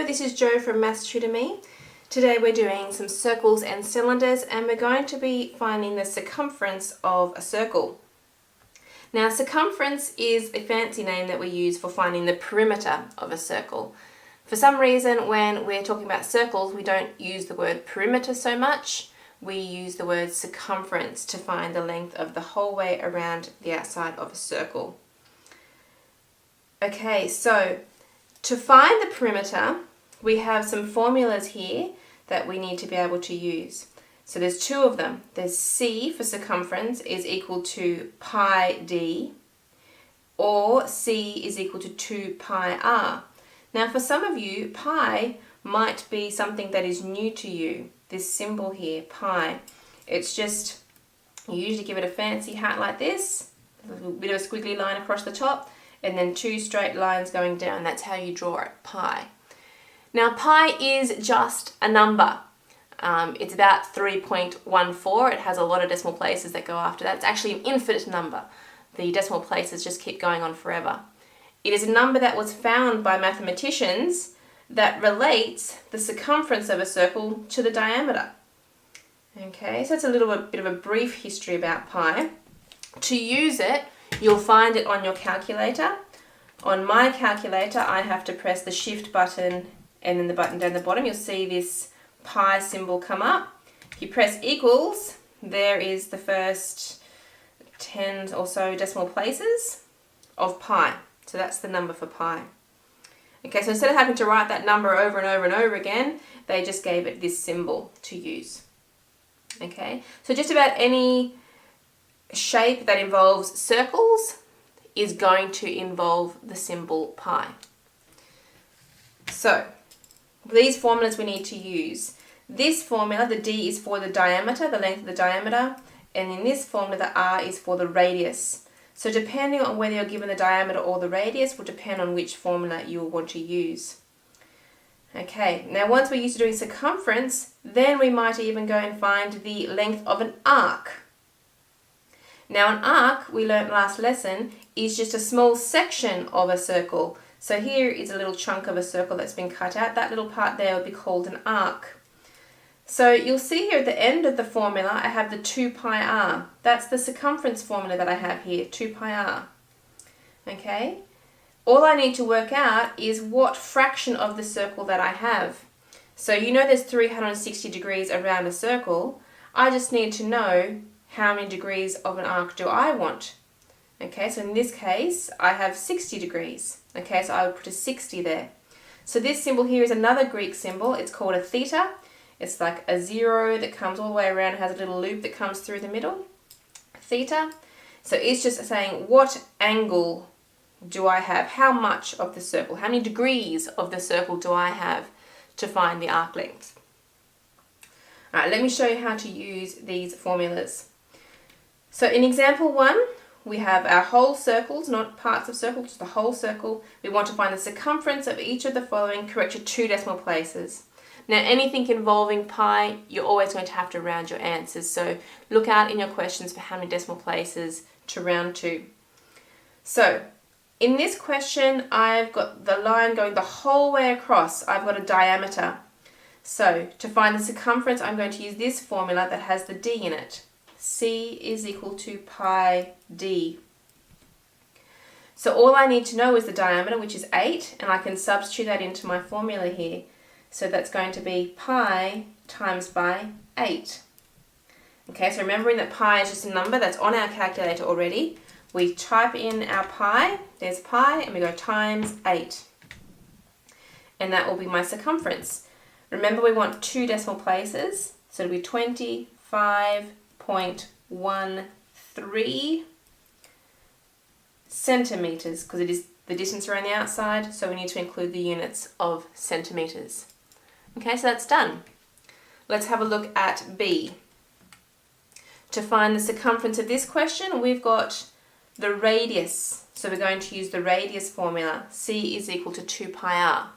this is Jo from Maths Tutor Me. Today we're doing some circles and cylinders and we're going to be finding the circumference of a circle. Now circumference is a fancy name that we use for finding the perimeter of a circle. For some reason when we're talking about circles we don't use the word perimeter so much. We use the word circumference to find the length of the whole way around the outside of a circle. Okay, so to find the perimeter, we have some formulas here that we need to be able to use. So there's two of them. There's C for circumference is equal to pi d, or C is equal to 2 pi r. Now for some of you, pi might be something that is new to you. This symbol here, pi, it's just, you usually give it a fancy hat like this, a little bit of a squiggly line across the top, and then two straight lines going down. That's how you draw it, pi. Now pi is just a number. It's about 3.14. It has a lot of decimal places that go after that. It's actually an infinite number. The decimal places just keep going on forever. It is a number that was found by mathematicians that relates the circumference of a circle to the diameter. Okay, so that's a little bit of a brief history about pi. To use it, you'll find it on your calculator. On my calculator, I have to press the shift button and then the button down the bottom. You'll see this pi symbol come up. If you press equals, there is the first 10 or so decimal places of pi. So that's the number for pi. Okay, so instead of having to write that number over and over and over again, they just gave it this symbol to use. Okay, so just about any shape that involves circles is going to involve the symbol pi. So these formulas we need to use. This formula, the D is for the diameter, the length of the diameter, and in this formula the R is for the radius. So depending on whether you're given the diameter or the radius will depend on which formula you will want to use. Okay, now once we're used to doing circumference, then we might even go and find the length of an arc. Now an arc, we learnt last lesson, is just a small section of a circle. So here is a little chunk of a circle that's been cut out. That little part there would be called an arc. So you'll see here at the end of the formula I have the 2 pi r. That's the circumference formula that I have here, 2 pi r. Okay? All I need to work out is what fraction of the circle that I have. So you know there's 360 degrees around a circle. I just need to know how many degrees of an arc do I want. Okay, so in this case I have 60 degrees. Okay, so I would put a 60 there. So this symbol here is another Greek symbol. It's called a theta. It's like a 0 that comes all the way around and has a little loop that comes through the middle. Theta. So it's just saying what angle do I have? How much of the circle? How many degrees of the circle do I have to find the arc length? Alright, let me show you how to use these formulas. So in example 1, we have our whole circles, not parts of circles, just the whole circle. We want to find the circumference of each of the following correct to 2 decimal places. Now anything involving pi, you're always going to have to round your answers, so look out in your questions for how many decimal places to round to. So in this question I've got the line going the whole way across. I've got a diameter. So to find the circumference I'm going to use this formula that has the d in it. C is equal to pi d. So all I need to know is the diameter, which is 8, and I can substitute that into my formula here. So that's going to be pi times by 8. Okay, so remembering that pi is just a number that's on our calculator already. We type in our pi, there's pi, and we go times 8. And that will be my circumference. Remember we want 2 decimal places, so it'll be 25.13 centimeters, because it is the distance around the outside, so we need to include the units of centimeters. Okay, so that's done. Let's have a look at B. To find the circumference of this question, we've got the radius. So we're going to use the radius formula. C is equal to 2 pi r.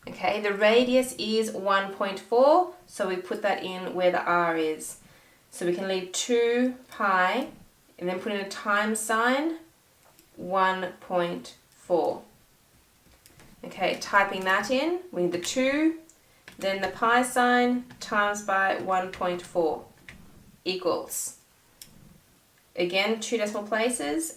Okay, the radius is 1.4, so we put that in where the r is. So we can leave 2 pi and then put in a times sign, 1.4. 4. Okay, typing that in, we need the 2, then the pi sign times by 1.4 equals, again, 2 decimal places,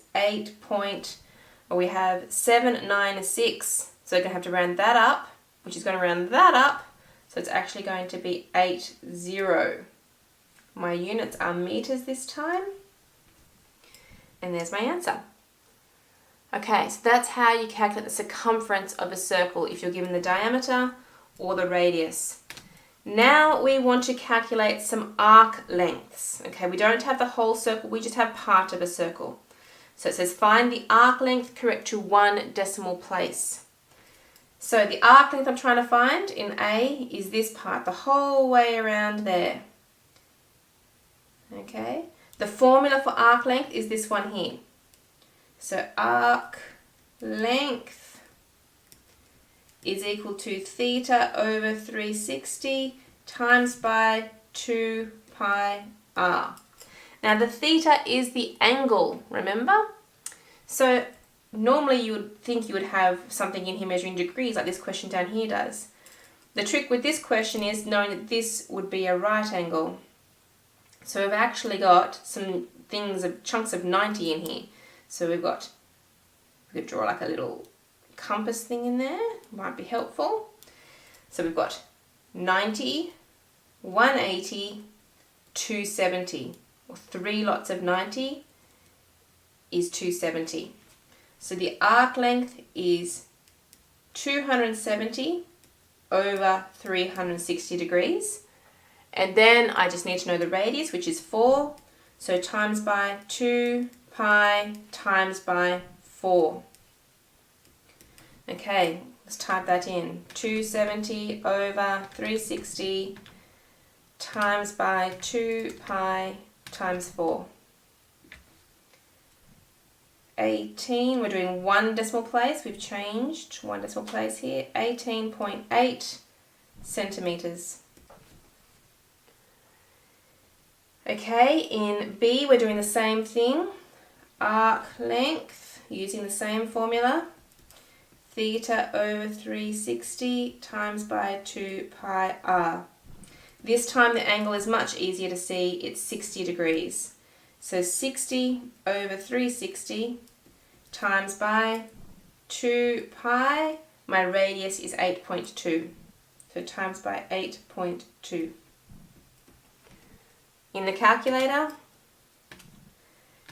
we have 796. So we're going to have to round that up, which is going to round that up. So it's actually going to be 80. My units are meters this time. And there's my answer. Okay, so that's how you calculate the circumference of a circle if you're given the diameter or the radius. Now we want to calculate some arc lengths. Okay, we don't have the whole circle, we just have part of a circle. So it says find the arc length correct to 1 decimal place. So the arc length I'm trying to find in A is this part, the whole way around there. Okay, the formula for arc length is this one here. So arc length is equal to theta over 360 times by 2 pi r. Now the theta is the angle, remember? So normally you would think you would have something in here measuring degrees like this question down here does. The trick with this question is knowing that this would be a right angle. So we've actually got some chunks of 90 in here. So we could draw like a little compass thing in there, might be helpful. So we've got 90, 180, 270, or 3 lots of 90 is 270. So the arc length is 270 over 360 degrees. And then I just need to know the radius, which is 4. So times by 2 pi times by 4. Okay, let's type that in. 270 over 360 times by 2 pi times 4. 18, we're doing 1 decimal place. We've changed 1 decimal place here. 18.8 centimeters. Okay, in B we're doing the same thing. Arc length, using the same formula. Theta over 360 times by 2 pi r. This time the angle is much easier to see. It's 60 degrees. So 60 over 360 times by 2 pi. My radius is 8.2. So times by 8.2. In the calculator,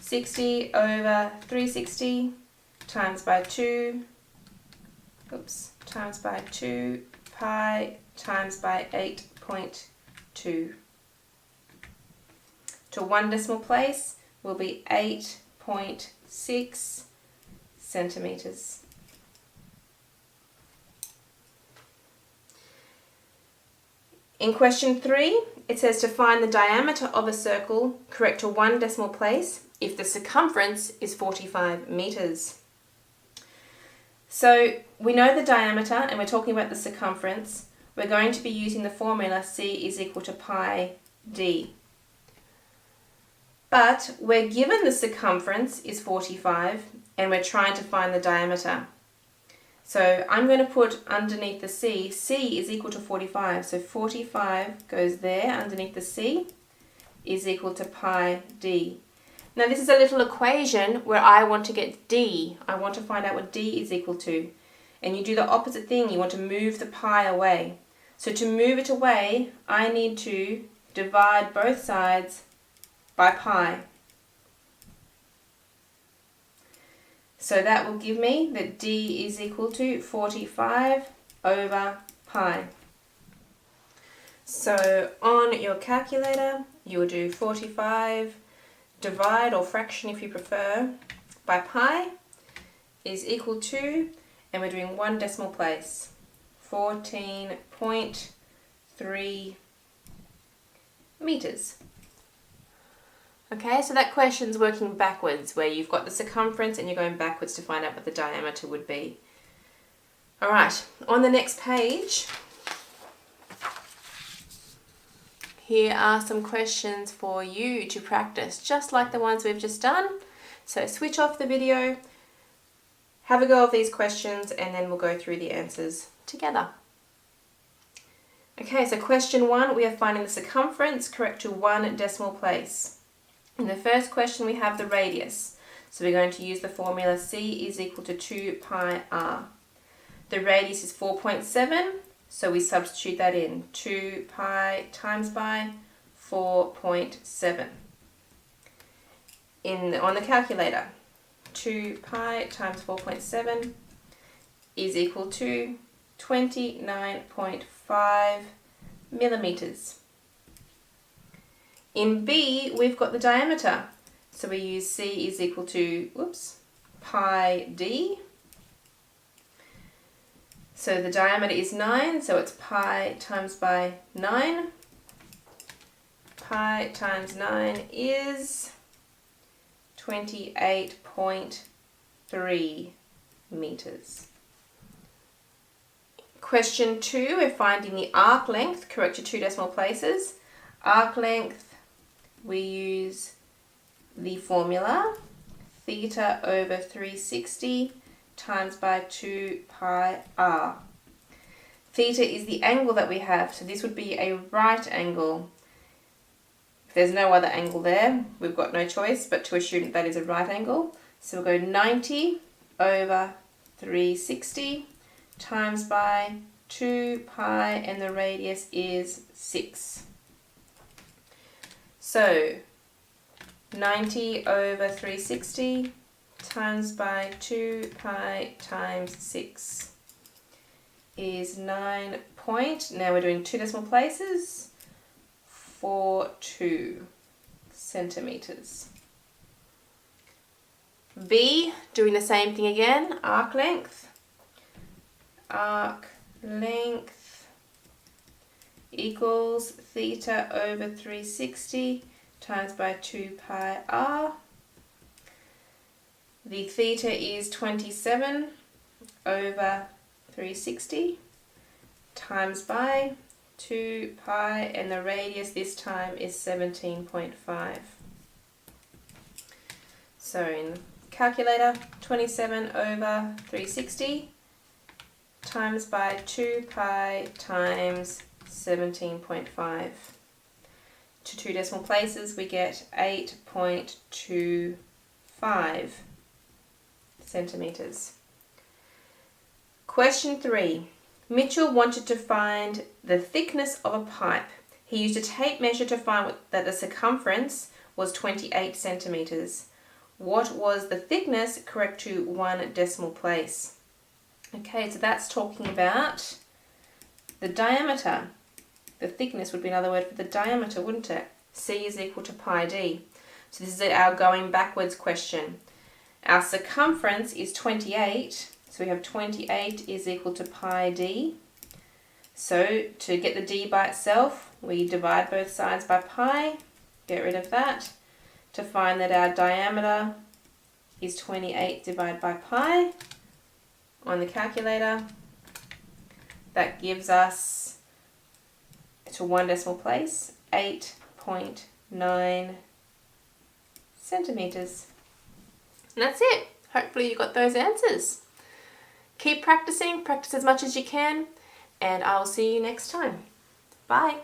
60 over 360 times by 2, times by 2 pi times by 8.2. To 1 decimal place will be 8.6 centimeters. In question 3, it says to find the diameter of a circle correct to 1 decimal place if the circumference is 45 meters. So we know the diameter and we're talking about the circumference. We're going to be using the formula C is equal to pi d. But we're given the circumference is 45 and we're trying to find the diameter. So I'm going to put underneath the C, C is equal to 45. So 45 goes there underneath the C is equal to pi d. Now this is a little equation where I want to get d. I want to find out what d is equal to. And you do the opposite thing. You want to move the pi away. So to move it away, I need to divide both sides by pi. So that will give me that d is equal to 45 over pi. So on your calculator, you will do 45 divide, or fraction if you prefer, by pi is equal to, and we're doing 1 decimal place, 14.3 meters. Okay, so that question's working backwards, where you've got the circumference and you're going backwards to find out what the diameter would be. Alright, on the next page, here are some questions for you to practice, just like the ones we've just done. So switch off the video, Have a go of these questions and then we'll go through the answers together. Okay, so question 1, we are finding the circumference correct to 1 decimal place. In the first question we have the radius. So we're going to use the formula C is equal to 2 pi r. The radius is 4.7, so we substitute that in. 2 pi times by 4.7. On the calculator, 2 pi times 4.7 is equal to 29.5 millimeters. In B, we've got the diameter. So we use C is equal to, pi d. So the diameter is 9, so it's pi times by 9. Pi times 9 is 28.3 meters. Question 2, we're finding the arc length correct to 2 decimal places. Arc length, we use the formula theta over 360 times by 2 pi r. Theta is the angle that we have, so this would be a right angle. If there's no other angle there, we've got no choice but to assume that is a right angle. So we'll go 90 over 360 times by 2 pi, and the radius is 6. So 90 over 360 times by 2 pi times 6 is 9 point, now we're doing 2 decimal places, 42 centimeters. B, doing the same thing again, arc length. Arc length equals theta over 360 times by 2 pi r. The theta is 27 over 360 times by 2 pi, and the radius this time is 17.5. So in the calculator, 27 over 360 times by 2 pi times 17.5. To 2 decimal places we get 8.25 centimeters. Question 3. Mitchell wanted to find the thickness of a pipe. He used a tape measure to find that the circumference was 28 centimeters. What was the thickness correct to 1 decimal place? Okay, so that's talking about the diameter. The thickness would be another word for the diameter, wouldn't it? C is equal to pi d. So this is our going backwards question. Our circumference is 28, so we have 28 is equal to pi d. So to get the d by itself, we divide both sides by pi, get rid of that, to find that our diameter is 28 divided by pi. On the calculator, that gives us, to 1 decimal place, 8.9 centimeters. And that's it. Hopefully you got those answers. Keep practicing, practice as much as you can, and I'll see you next time. Bye.